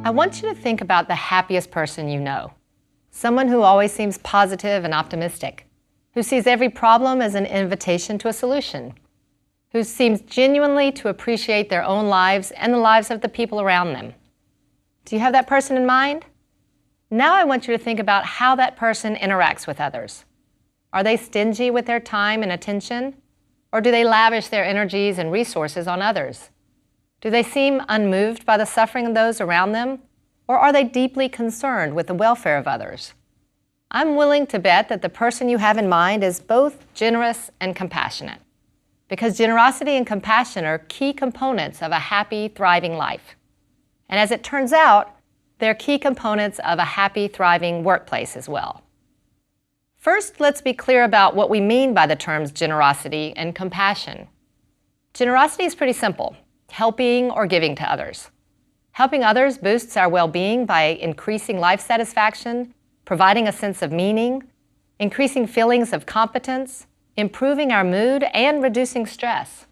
I want you to think about the happiest person you know. Someone who always seems positive and optimistic, who sees every problem as an invitation to a solution, who seems genuinely to appreciate their own lives and the lives of the people around them. Do you have that person in mind? Now I want you to think about how that person interacts with others. Are they stingy with their time and attention? Or do they lavish their energies and resources on others? Do they seem unmoved by the suffering of those around them? Or are they deeply concerned with the welfare of others? I'm willing to bet that the person you have in mind is both generous and compassionate, because generosity and compassion are key components of a happy, thriving life. And as it turns out, they're key components of a happy, thriving workplace as well. First, let's be clear about what we mean by the terms generosity and compassion. Generosity is pretty simple: helping or giving to others. Helping others boosts our well-being by increasing life satisfaction, providing a sense of meaning, increasing feelings of competence, improving our mood, and reducing stress.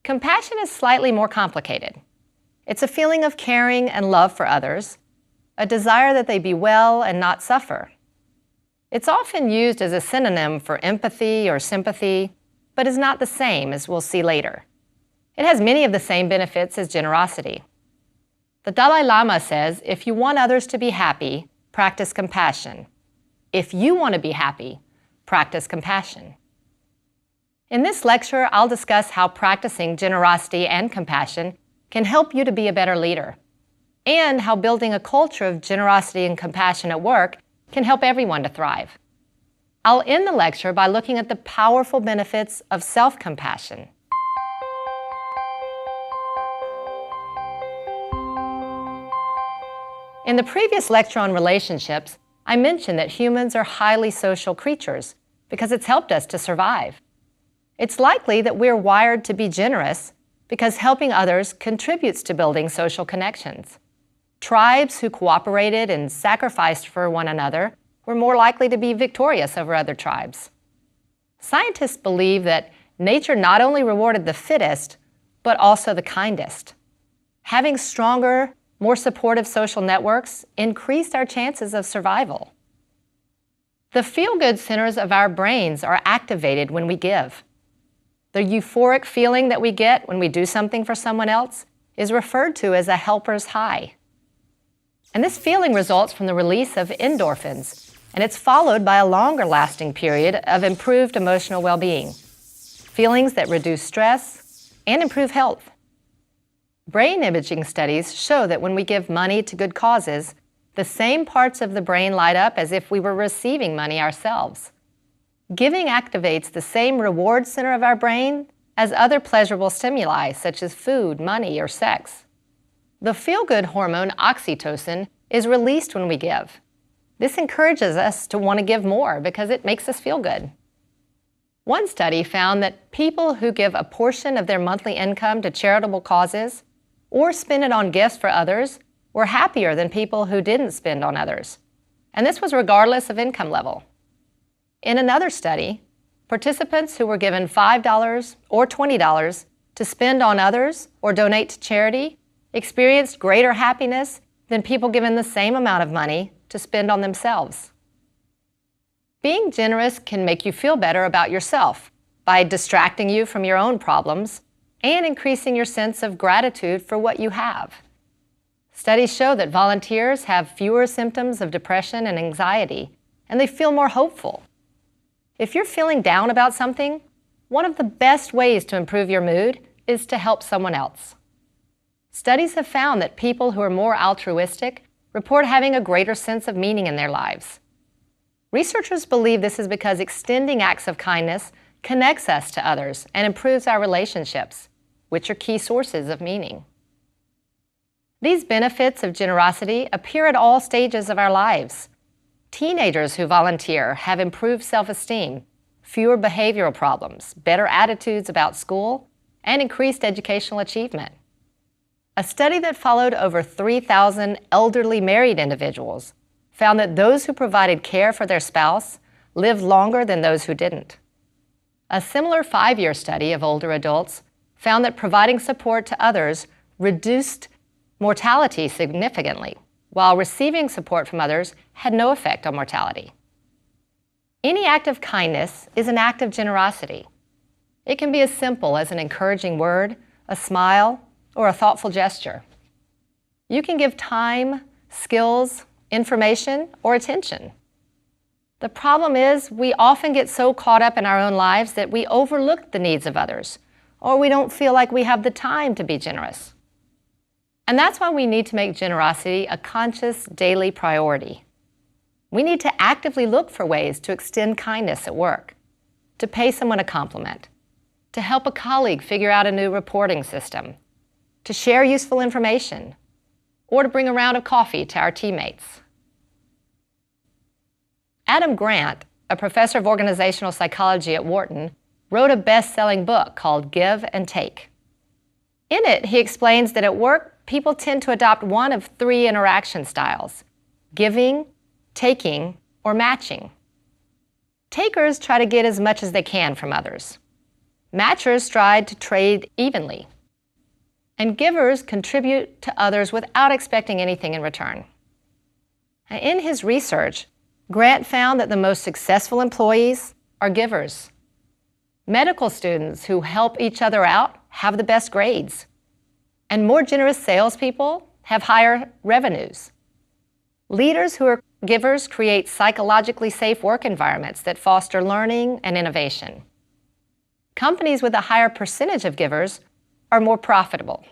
Compassion is slightly more complicated. It's a feeling of caring and love for others, a desire that they be well and not suffer. It's often used as a synonym for empathy or sympathy, but is not the same, as we'll see later. It has many of the same benefits as generosity. The Dalai Lama says, if you want others to be happy, practice compassion. If you want to be happy, practice compassion. In this lecture, I'll discuss how practicing generosity and compassion can help you to be a better leader, and how building a culture of generosity and compassion at work can help everyone to thrive. I'll end the lecture by looking at the powerful benefits of self-compassion. In the previous lecture on relationships, I mentioned that humans are highly social creatures because it's helped us to survive. It's likely that we're wired to be generous because helping others contributes to building social connections. Tribes who cooperated and sacrificed for one another were more likely to be victorious over other tribes. Scientists believe that nature not only rewarded the fittest, but also the kindest. Having stronger, more supportive social networks increased our chances of survival. The feel-good centers of our brains are activated when we give. The euphoric feeling that we get when we do something for someone else is referred to as a helper's high. And this feeling results from the release of endorphins, and it's followed by a longer-lasting period of improved emotional well-being, feelings that reduce stress and improve health. Brain imaging studies show that when we give money to good causes, the same parts of the brain light up as if we were receiving money ourselves. Giving activates the same reward center of our brain as other pleasurable stimuli, such as food, money, or sex. The feel-good hormone oxytocin is released when we give. This encourages us to want to give more because it makes us feel good. One study found that people who give a portion of their monthly income to charitable causes or spend it on gifts for others were happier than people who didn't spend on others. And this was regardless of income level. In another study, participants who were given $5 or $20 to spend on others or donate to charity experienced greater happiness than people given the same amount of money to spend on themselves. Being generous can make you feel better about yourself by distracting you from your own problems and increasing your sense of gratitude for what you have. Studies show that volunteers have fewer symptoms of depression and anxiety, and they feel more hopeful. If you're feeling down about something, one of the best ways to improve your mood is to help someone else. Studies have found that people who are more altruistic report having a greater sense of meaning in their lives. Researchers believe this is because extending acts of kindness connects us to others and improves our relationships, which are key sources of meaning. These benefits of generosity appear at all stages of our lives. Teenagers who volunteer have improved self-esteem, fewer behavioral problems, better attitudes about school, and increased educational achievement. A study that followed over 3,000 elderly married individuals found that those who provided care for their spouse lived longer than those who didn't. A similar 5-year study of older adults found that providing support to others reduced mortality significantly, while receiving support from others had no effect on mortality. Any act of kindness is an act of generosity. It can be as simple as an encouraging word, a smile, or a thoughtful gesture. You can give time, skills, information, or attention. The problem is we often get so caught up in our own lives that we overlook the needs of others, or we don't feel like we have the time to be generous. And that's why we need to make generosity a conscious daily priority. We need to actively look for ways to extend kindness at work, to pay someone a compliment, to help a colleague figure out a new reporting system, to share useful information, or to bring a round of coffee to our teammates. Adam Grant, a professor of organizational psychology at Wharton, wrote a best-selling book called Give and Take. In it, he explains that at work, people tend to adopt one of three interaction styles: giving, taking, or matching. Takers try to get as much as they can from others. Matchers try to trade evenly. And givers contribute to others without expecting anything in return. In his research, Grant found that the most successful employees are givers. Medical students who help each other out have the best grades. And more generous salespeople have higher revenues. Leaders who are givers create psychologically safe work environments that foster learning and innovation. Companies with a higher percentage of givers are more profitable.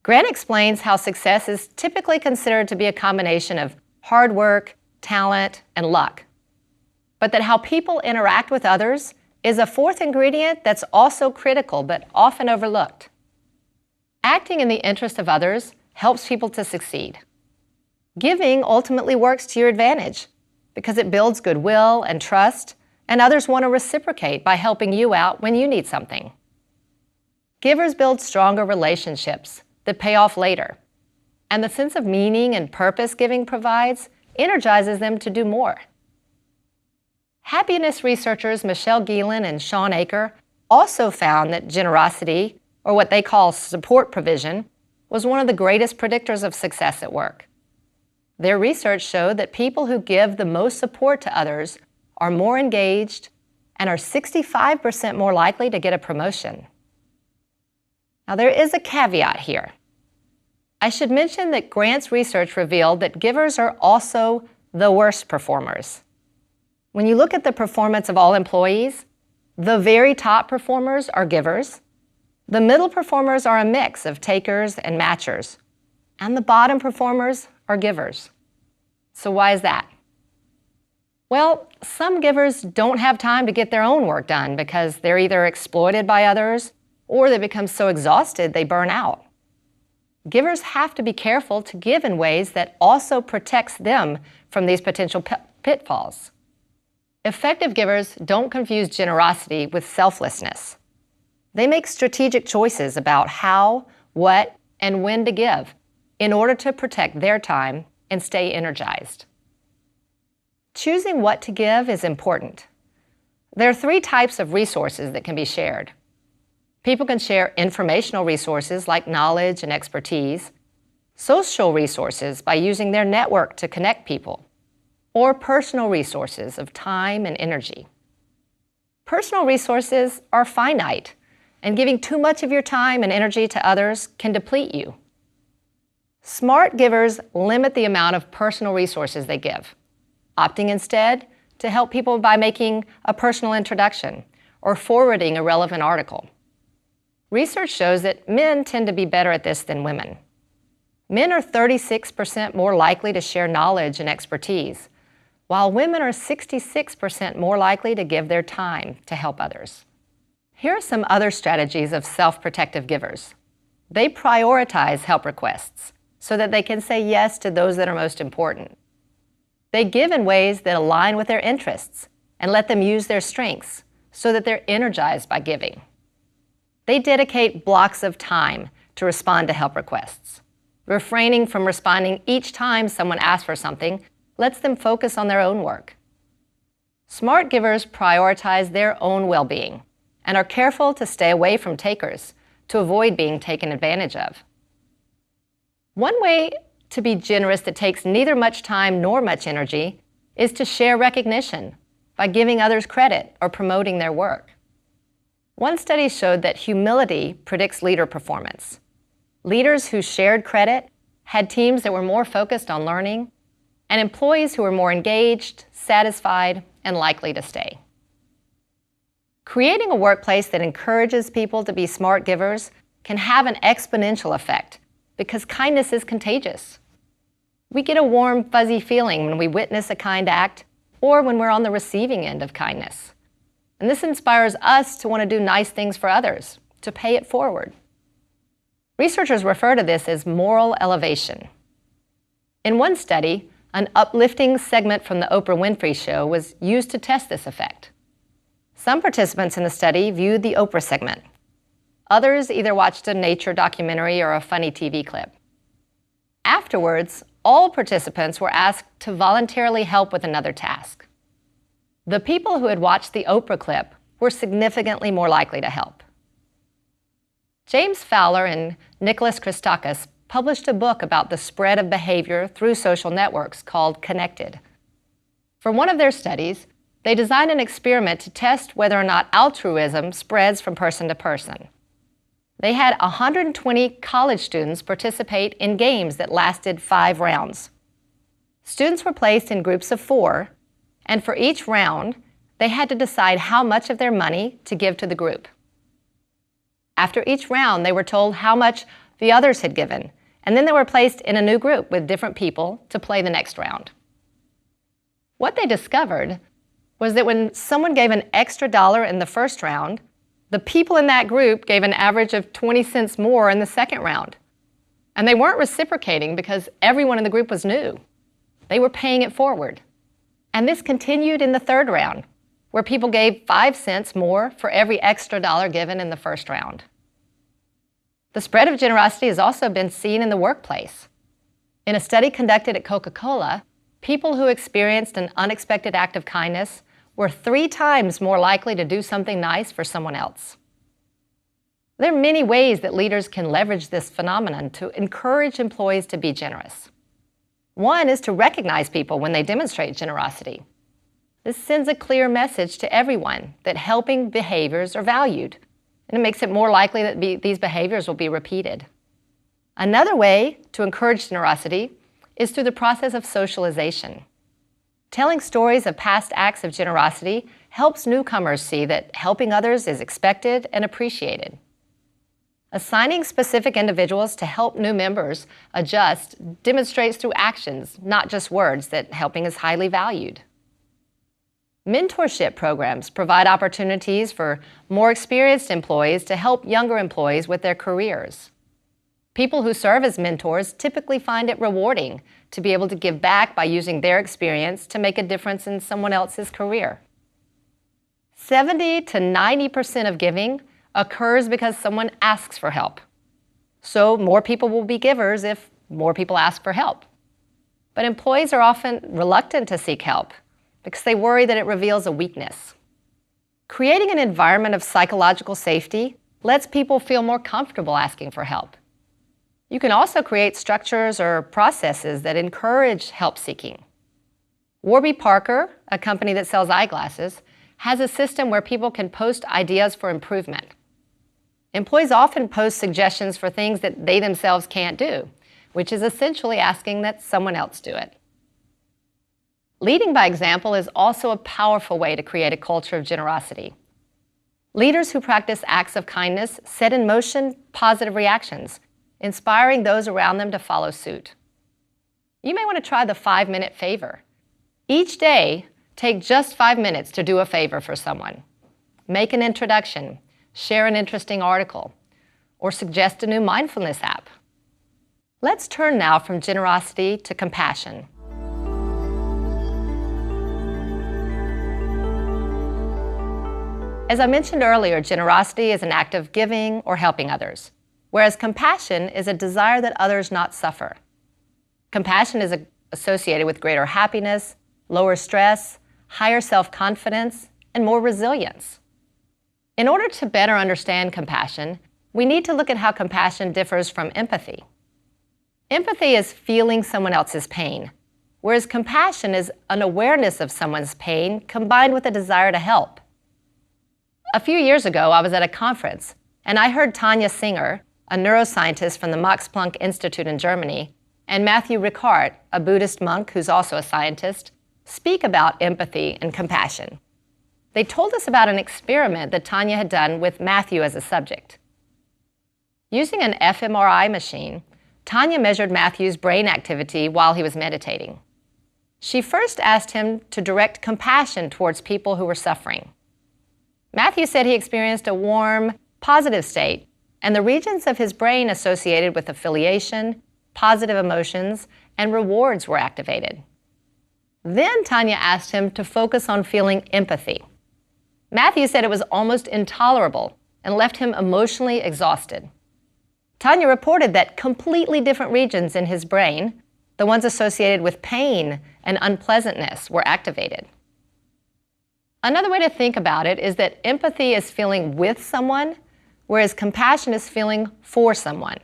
Grant explains how success is typically considered to be a combination of hard work, talent, and luck, but that how people interact with others is a fourth ingredient that's also critical but often overlooked. Acting in the interest of others helps people to succeed. Giving ultimately works to your advantage because it builds goodwill and trust, and others want to reciprocate by helping you out when you need something. Givers build stronger relationships that pay off later, and the sense of meaning and purpose giving provides energizes them to do more. Happiness researchers Michelle Geelan and Sean Aker also found that generosity, or what they call support provision, was one of the greatest predictors of success at work. Their research showed that people who give the most support to others are more engaged and are 65% more likely to get a promotion. Now, there is a caveat here. I should mention that Grant's research revealed that givers are also the worst performers. When you look at the performance of all employees, the very top performers are givers, the middle performers are a mix of takers and matchers, and the bottom performers are givers. So why is that? Well, some givers don't have time to get their own work done because they're either exploited by others or they become so exhausted they burn out. Givers have to be careful to give in ways that also protects them from these potential pitfalls. Effective givers don't confuse generosity with selflessness. They make strategic choices about how, what, and when to give in order to protect their time and stay energized. Choosing what to give is important. There are three types of resources that can be shared. People can share informational resources like knowledge and expertise, social resources by using their network to connect people, or personal resources of time and energy. Personal resources are finite, and giving too much of your time and energy to others can deplete you. Smart givers limit the amount of personal resources they give, opting instead to help people by making a personal introduction or forwarding a relevant article. Research shows that men tend to be better at this than women. Men are 36% more likely to share knowledge and expertise, while women are 66% more likely to give their time to help others. Here are some other strategies of self-protective givers. They prioritize help requests so that they can say yes to those that are most important. They give in ways that align with their interests and let them use their strengths so that they're energized by giving. They dedicate blocks of time to respond to help requests. Refraining from responding each time someone asks for something lets them focus on their own work. Smart givers prioritize their own well-being and are careful to stay away from takers to avoid being taken advantage of. One way to be generous that takes neither much time nor much energy is to share recognition by giving others credit or promoting their work. One study showed that humility predicts leader performance. Leaders who shared credit had teams that were more focused on learning, and employees who were more engaged, satisfied, and likely to stay. Creating a workplace that encourages people to be smart givers can have an exponential effect because kindness is contagious. We get a warm, fuzzy feeling when we witness a kind act or when we're on the receiving end of kindness. And this inspires us to want to do nice things for others, to pay it forward. Researchers refer to this as moral elevation. In one study, an uplifting segment from the Oprah Winfrey Show was used to test this effect. Some participants in the study viewed the Oprah segment. Others either watched a nature documentary or a funny TV clip. Afterwards, all participants were asked to voluntarily help with another task. The people who had watched the Oprah clip were significantly more likely to help. James Fowler and Nicholas Christakis published a book about the spread of behavior through social networks called Connected. For one of their studies, they designed an experiment to test whether or not altruism spreads from person to person. They had 120 college students participate in games that lasted 5 rounds. Students were placed in groups of 4, and for each round, they had to decide how much of their money to give to the group. After each round, they were told how much the others had given, and then they were placed in a new group with different people to play the next round. What they discovered was that when someone gave an extra dollar in the first round, the people in that group gave an average of 20 cents more in the second round. And they weren't reciprocating because everyone in the group was new. They were paying it forward. And this continued in the third round, where people gave 5 cents more for every extra dollar given in the first round. The spread of generosity has also been seen in the workplace. In a study conducted at Coca-Cola, people who experienced an unexpected act of kindness were 3 times more likely to do something nice for someone else. There are many ways that leaders can leverage this phenomenon to encourage employees to be generous. One is to recognize people when they demonstrate generosity. This sends a clear message to everyone that helping behaviors are valued, and it makes it more likely that these behaviors will be repeated. Another way to encourage generosity is through the process of socialization. Telling stories of past acts of generosity helps newcomers see that helping others is expected and appreciated. Assigning specific individuals to help new members adjust demonstrates through actions, not just words, that helping is highly valued. Mentorship programs provide opportunities for more experienced employees to help younger employees with their careers. People who serve as mentors typically find it rewarding to be able to give back by using their experience to make a difference in someone else's career. 70 to 90% of giving occurs because someone asks for help. So more people will be givers if more people ask for help. But employees are often reluctant to seek help because they worry that it reveals a weakness. Creating an environment of psychological safety lets people feel more comfortable asking for help. You can also create structures or processes that encourage help seeking. Warby Parker, a company that sells eyeglasses, has a system where people can post ideas for improvement. Employees often post suggestions for things that they themselves can't do, which is essentially asking that someone else do it. Leading by example is also a powerful way to create a culture of generosity. Leaders who practice acts of kindness set in motion positive reactions, inspiring those around them to follow suit. You may want to try the 5-minute favor. Each day, take just 5 minutes to do a favor for someone. Make an introduction, share an interesting article, or suggest a new mindfulness app. Let's turn now from generosity to compassion. As I mentioned earlier, generosity is an act of giving or helping others, whereas compassion is a desire that others not suffer. Compassion is associated with greater happiness, lower stress, higher self-confidence, and more resilience. In order to better understand compassion, we need to look at how compassion differs from empathy. Empathy is feeling someone else's pain, whereas compassion is an awareness of someone's pain combined with a desire to help. A few years ago, I was at a conference, and I heard Tanja Singer, a neuroscientist from the Max Planck Institute in Germany, and Matthew Ricard, a Buddhist monk who's also a scientist, speak about empathy and compassion. They told us about an experiment that Tanja had done with Matthew as a subject. Using an fMRI machine, Tanja measured Matthew's brain activity while he was meditating. She first asked him to direct compassion towards people who were suffering. Matthew said he experienced a warm, positive state, and the regions of his brain associated with affiliation, positive emotions, and rewards were activated. Then Tanja asked him to focus on feeling empathy. Matthew said it was almost intolerable and left him emotionally exhausted. Tanja reported that completely different regions in his brain, the ones associated with pain and unpleasantness, were activated. Another way to think about it is that empathy is feeling with someone, whereas compassion is feeling for someone.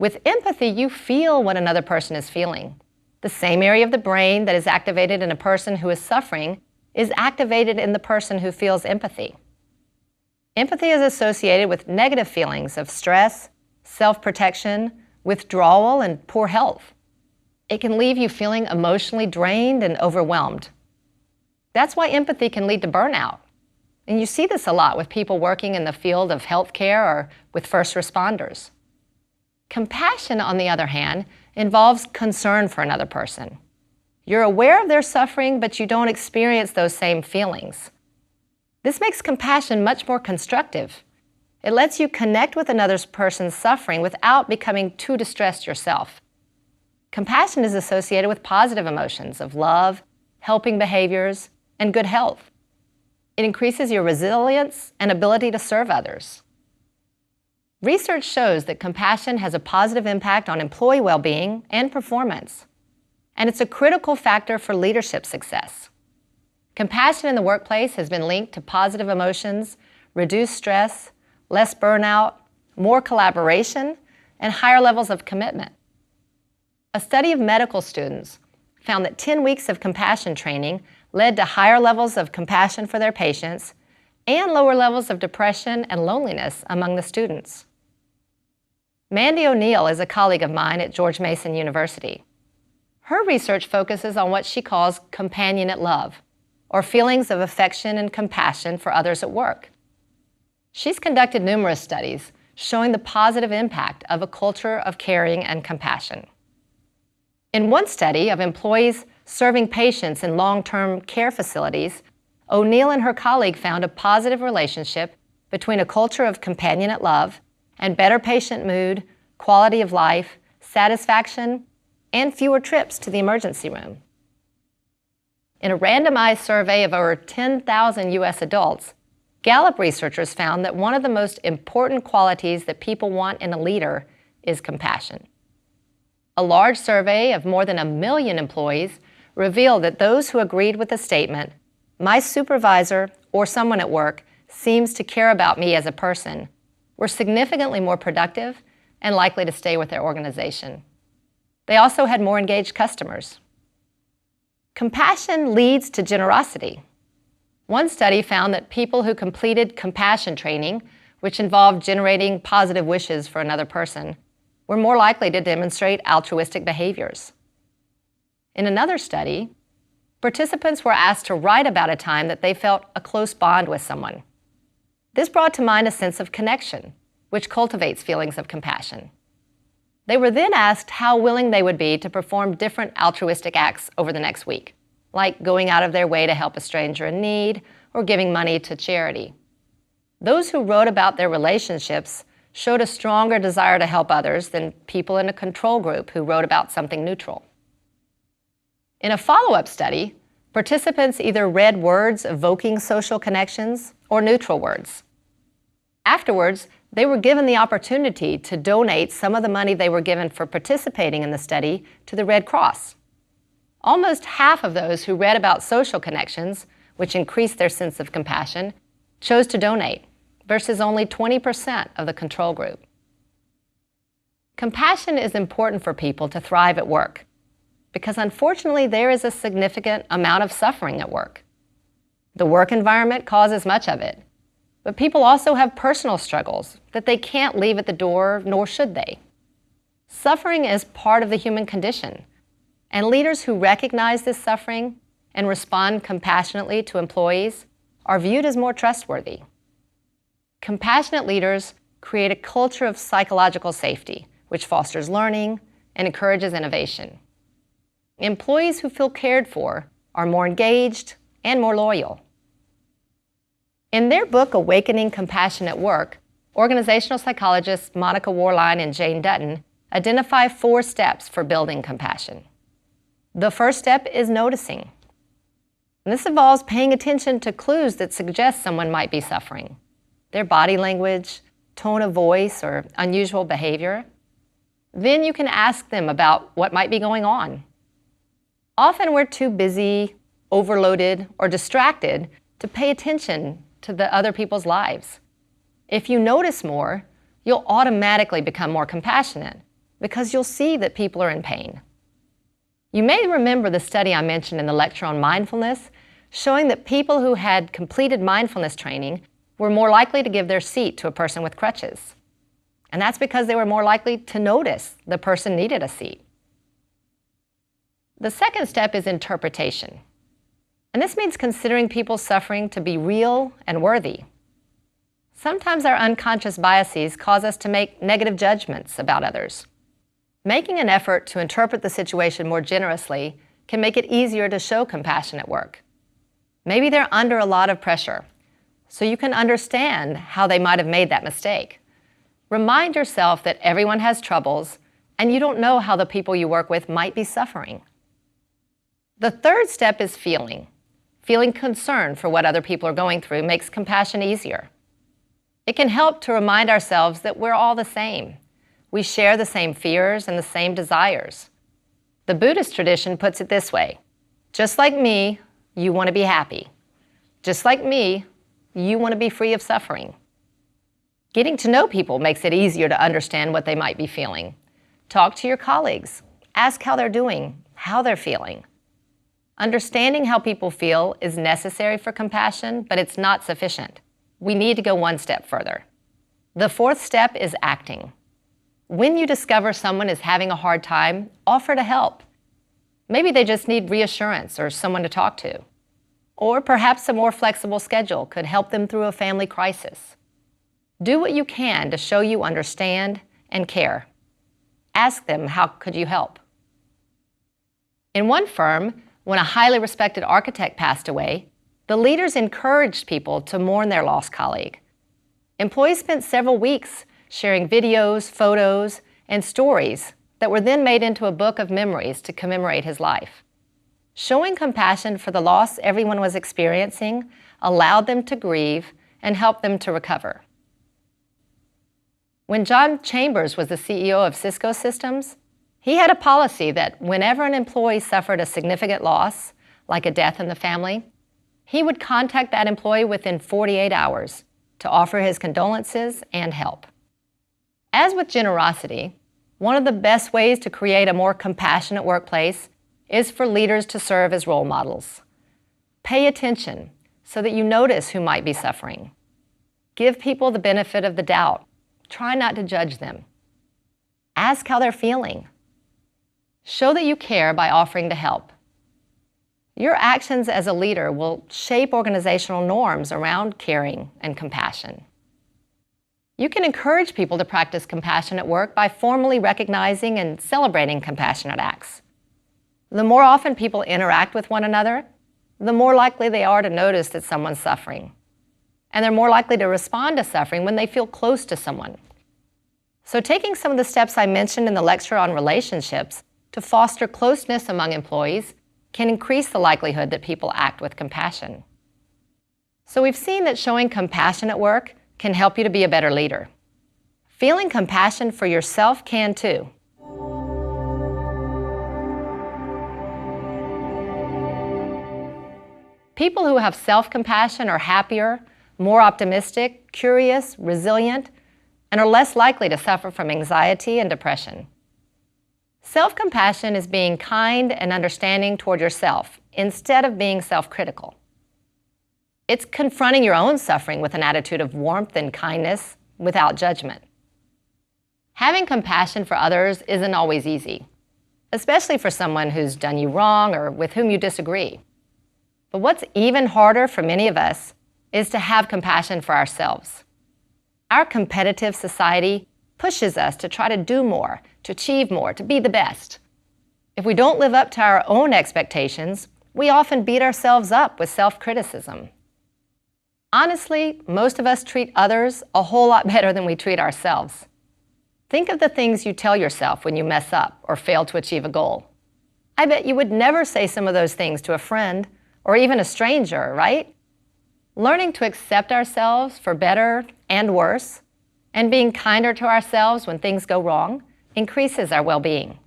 With empathy, you feel what another person is feeling. The same area of the brain that is activated in a person who is suffering is activated in the person who feels empathy. Empathy is associated with negative feelings of stress, self-protection, withdrawal, and poor health. It can leave you feeling emotionally drained and overwhelmed. That's why empathy can lead to burnout. And you see this a lot with people working in the field of healthcare or with first responders. Compassion, on the other hand, involves concern for another person. You're aware of their suffering, but you don't experience those same feelings. This makes compassion much more constructive. It lets you connect with another person's suffering without becoming too distressed yourself. Compassion is associated with positive emotions of love, helping behaviors, and good health. It increases your resilience and ability to serve others. Research shows that compassion has a positive impact on employee well-being and performance, and it's a critical factor for leadership success. Compassion in the workplace has been linked to positive emotions, reduced stress, less burnout, more collaboration, and higher levels of commitment. A study of medical students found that 10 weeks of compassion training led to higher levels of compassion for their patients and lower levels of depression and loneliness among the students. Mandy O'Neill is a colleague of mine at George Mason University. Her research focuses on what she calls companionate love, or feelings of affection and compassion for others at work. She's conducted numerous studies showing the positive impact of a culture of caring and compassion. In one study of employees serving patients in long-term care facilities, O'Neill and her colleague found a positive relationship between a culture of companionate love and better patient mood, quality of life, satisfaction, and fewer trips to the emergency room. In a randomized survey of over 10,000 U.S. adults, Gallup researchers found that one of the most important qualities that people want in a leader is compassion. A large survey of more than 1 million employees revealed that those who agreed with the statement, "My supervisor or someone at work seems to care about me as a person," were significantly more productive and likely to stay with their organization. They also had more engaged customers. Compassion leads to generosity. One study found that people who completed compassion training, which involved generating positive wishes for another person, were more likely to demonstrate altruistic behaviors. In another study, participants were asked to write about a time that they felt a close bond with someone. This brought to mind a sense of connection, which cultivates feelings of compassion. They were then asked how willing they would be to perform different altruistic acts over the next week, like going out of their way to help a stranger in need or giving money to charity. Those who wrote about their relationships showed a stronger desire to help others than people in a control group who wrote about something neutral. In a follow-up study, participants either read words evoking social connections or neutral words. Afterwards, they were given the opportunity to donate some of the money they were given for participating in the study to the Red Cross. Almost half of those who read about social connections, which increased their sense of compassion, chose to donate, versus only 20% of the control group. Compassion is important for people to thrive at work because unfortunately there is a significant amount of suffering at work. The work environment causes much of it, but people also have personal struggles that they can't leave at the door, nor should they. Suffering is part of the human condition, and leaders who recognize this suffering and respond compassionately to employees are viewed as more trustworthy. Compassionate leaders create a culture of psychological safety, which fosters learning and encourages innovation. Employees who feel cared for are more engaged and more loyal. In their book, Awakening Compassion at Work, organizational psychologists Monica Warline and Jane Dutton identify 4 steps for building compassion. The first step is noticing. And this involves paying attention to clues that suggest someone might be suffering. Their body language, tone of voice, or unusual behavior. Then you can ask them about what might be going on. Often we're too busy, overloaded, or distracted to pay attention to the other people's lives. If you notice more, you'll automatically become more compassionate because you'll see that people are in pain. You may remember the study I mentioned in the lecture on mindfulness, showing that people who had completed mindfulness training were more likely to give their seat to a person with crutches. And that's because they were more likely to notice the person needed a seat. The second step is interpretation. And this means considering people's suffering to be real and worthy. Sometimes our unconscious biases cause us to make negative judgments about others. Making an effort to interpret the situation more generously can make it easier to show compassion at work. Maybe they're under a lot of pressure, so you can understand how they might have made that mistake. Remind yourself that everyone has troubles, and you don't know how the people you work with might be suffering. The third step is feeling. Feeling concern for what other people are going through makes compassion easier. It can help to remind ourselves that we're all the same. We share the same fears and the same desires. The Buddhist tradition puts it this way: just like me, you want to be happy. Just like me, you want to be free of suffering. Getting to know people makes it easier to understand what they might be feeling. Talk to your colleagues. Ask how they're doing, how they're feeling. Understanding how people feel is necessary for compassion, but it's not sufficient. We need to go one step further. The fourth step is acting. When you discover someone is having a hard time, offer to help. Maybe they just need reassurance or someone to talk to. Or perhaps a more flexible schedule could help them through a family crisis. Do what you can to show you understand and care. Ask them, how could you help? In one firm, when a highly respected architect passed away, the leaders encouraged people to mourn their lost colleague. Employees spent several weeks sharing videos, photos, and stories that were then made into a book of memories to commemorate his life. Showing compassion for the loss everyone was experiencing allowed them to grieve and helped them to recover. When John Chambers was the CEO of Cisco Systems, he had a policy that whenever an employee suffered a significant loss, like a death in the family, he would contact that employee within 48 hours to offer his condolences and help. As with generosity, one of the best ways to create a more compassionate workplace is for leaders to serve as role models. Pay attention so that you notice who might be suffering. Give people the benefit of the doubt. Try not to judge them. Ask how they're feeling. Show that you care by offering to help. Your actions as a leader will shape organizational norms around caring and compassion. You can encourage people to practice compassion at work by formally recognizing and celebrating compassionate acts. The more often people interact with one another, the more likely they are to notice that someone's suffering. And they're more likely to respond to suffering when they feel close to someone. So taking some of the steps I mentioned in the lecture on relationships to foster closeness among employees can increase the likelihood that people act with compassion. So we've seen that showing compassion at work can help you to be a better leader. Feeling compassion for yourself can too. People who have self-compassion are happier, more optimistic, curious, resilient, and are less likely to suffer from anxiety and depression. Self-compassion is being kind and understanding toward yourself instead of being self-critical. It's confronting your own suffering with an attitude of warmth and kindness without judgment. Having compassion for others isn't always easy, especially for someone who's done you wrong or with whom you disagree. But what's even harder for many of us is to have compassion for ourselves. Our competitive society pushes us to try to do more, to achieve more, to be the best. If we don't live up to our own expectations, we often beat ourselves up with self-criticism. Honestly, most of us treat others a whole lot better than we treat ourselves. Think of the things you tell yourself when you mess up or fail to achieve a goal. I bet you would never say some of those things to a friend or even a stranger, right? Learning to accept ourselves for better and worse, and being kinder to ourselves when things go wrong, increases our well-being.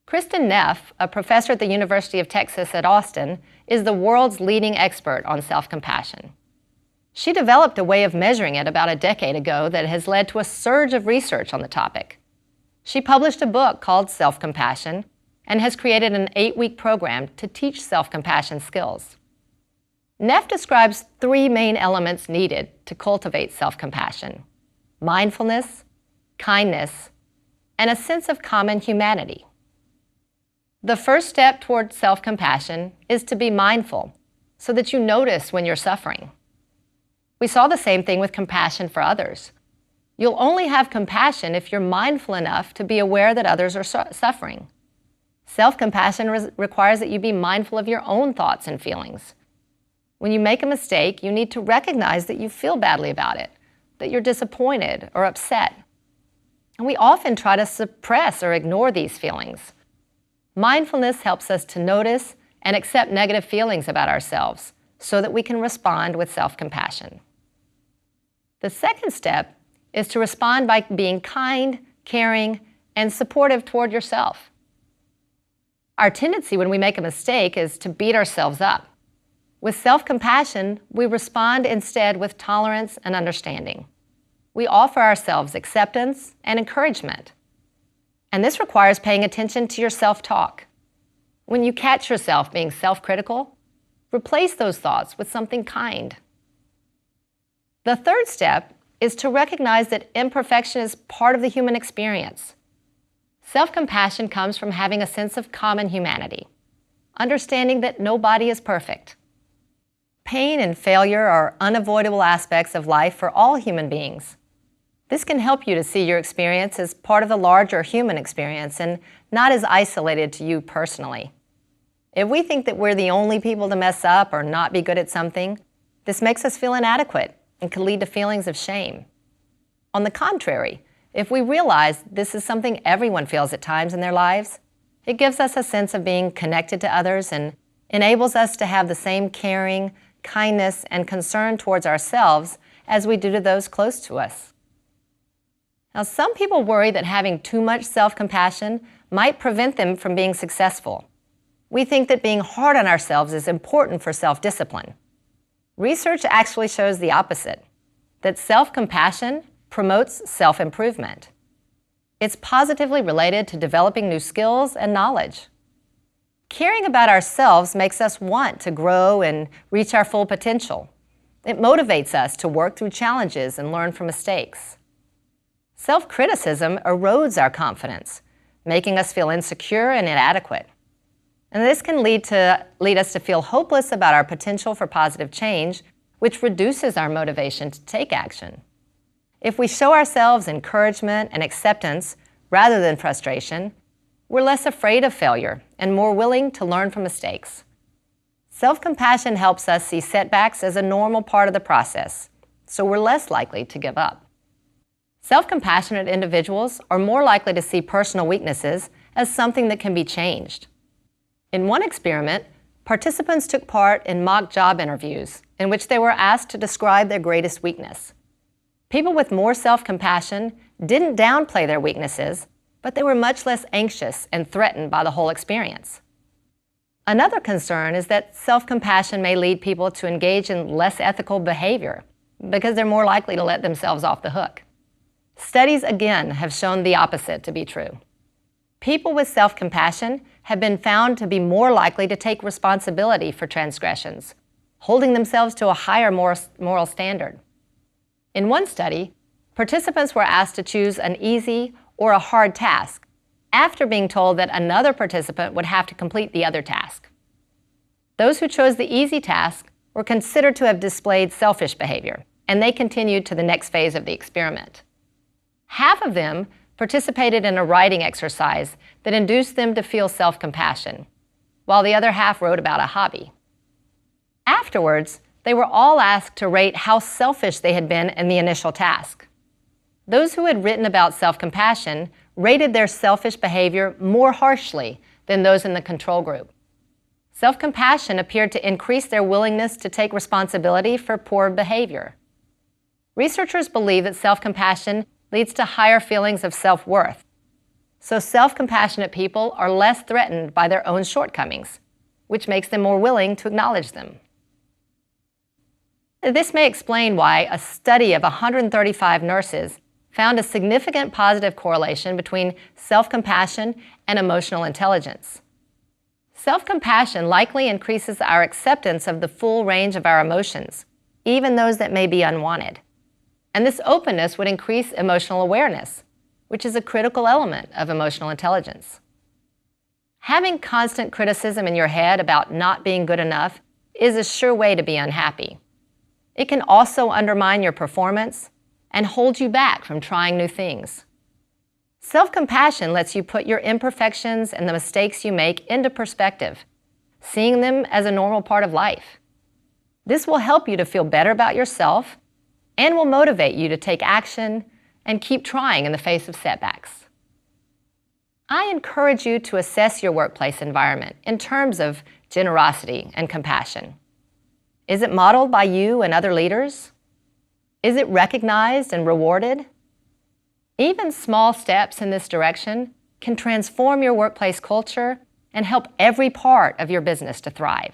Kristen Neff, a professor at the University of Texas at Austin, is the world's leading expert on self-compassion. She developed a way of measuring it about a decade ago that has led to a surge of research on the topic. She published a book called Self-Compassion and has created an 8-week program to teach self-compassion skills. Neff describes 3 main elements needed to cultivate self-compassion: mindfulness, kindness, and a sense of common humanity. The first step toward self-compassion is to be mindful so that you notice when you're suffering. We saw the same thing with compassion for others. You'll only have compassion if you're mindful enough to be aware that others are suffering. Self-compassion requires that you be mindful of your own thoughts and feelings. When you make a mistake, you need to recognize that you feel badly about it, that you're disappointed or upset. And we often try to suppress or ignore these feelings. Mindfulness helps us to notice and accept negative feelings about ourselves so that we can respond with self-compassion. The second step is to respond by being kind, caring, and supportive toward yourself. Our tendency when we make a mistake is to beat ourselves up. With self-compassion, we respond instead with tolerance and understanding. We offer ourselves acceptance and encouragement. And this requires paying attention to your self-talk. When you catch yourself being self-critical, replace those thoughts with something kind. The third step is to recognize that imperfection is part of the human experience. Self-compassion comes from having a sense of common humanity, understanding that nobody is perfect. Pain and failure are unavoidable aspects of life for all human beings. This can help you to see your experience as part of the larger human experience and not as isolated to you personally. If we think that we're the only people to mess up or not be good at something, this makes us feel inadequate and can lead to feelings of shame. On the contrary, if we realize this is something everyone feels at times in their lives, it gives us a sense of being connected to others and enables us to have the same caring, kindness, and concern towards ourselves as we do to those close to us. Now, some people worry that having too much self-compassion might prevent them from being successful. We think that being hard on ourselves is important for self-discipline. Research actually shows the opposite, that self-compassion promotes self-improvement. It's positively related to developing new skills and knowledge. Caring about ourselves makes us want to grow and reach our full potential. It motivates us to work through challenges and learn from mistakes. Self-criticism erodes our confidence, making us feel insecure and inadequate. And this can lead us to feel hopeless about our potential for positive change, which reduces our motivation to take action. If we show ourselves encouragement and acceptance rather than frustration, we're less afraid of failure and more willing to learn from mistakes. Self-compassion helps us see setbacks as a normal part of the process, so we're less likely to give up. Self-compassionate individuals are more likely to see personal weaknesses as something that can be changed. In one experiment, participants took part in mock job interviews in which they were asked to describe their greatest weakness. People with more self-compassion didn't downplay their weaknesses, but they were much less anxious and threatened by the whole experience. Another concern is that self-compassion may lead people to engage in less ethical behavior because they're more likely to let themselves off the hook. Studies again have shown the opposite to be true. People with self-compassion have been found to be more likely to take responsibility for transgressions, holding themselves to a higher moral standard. In one study, participants were asked to choose an easy or a hard task after being told that another participant would have to complete the other task. Those who chose the easy task were considered to have displayed selfish behavior, and they continued to the next phase of the experiment. Half of them participated in a writing exercise that induced them to feel self-compassion, while the other half wrote about a hobby. Afterwards, they were all asked to rate how selfish they had been in the initial task. Those who had written about self-compassion rated their selfish behavior more harshly than those in the control group. Self-compassion appeared to increase their willingness to take responsibility for poor behavior. Researchers believe that self-compassion leads to higher feelings of self-worth. So self-compassionate people are less threatened by their own shortcomings, which makes them more willing to acknowledge them. This may explain why a study of 135 nurses found a significant positive correlation between self-compassion and emotional intelligence. Self-compassion likely increases our acceptance of the full range of our emotions, even those that may be unwanted. And this openness would increase emotional awareness, which is a critical element of emotional intelligence. Having constant criticism in your head about not being good enough is a sure way to be unhappy. It can also undermine your performance and hold you back from trying new things. Self-compassion lets you put your imperfections and the mistakes you make into perspective, seeing them as a normal part of life. This will help you to feel better about yourself and will motivate you to take action and keep trying in the face of setbacks. I encourage you to assess your workplace environment in terms of generosity and compassion. Is it modeled by you and other leaders? Is it recognized and rewarded? Even small steps in this direction can transform your workplace culture and help every part of your business to thrive.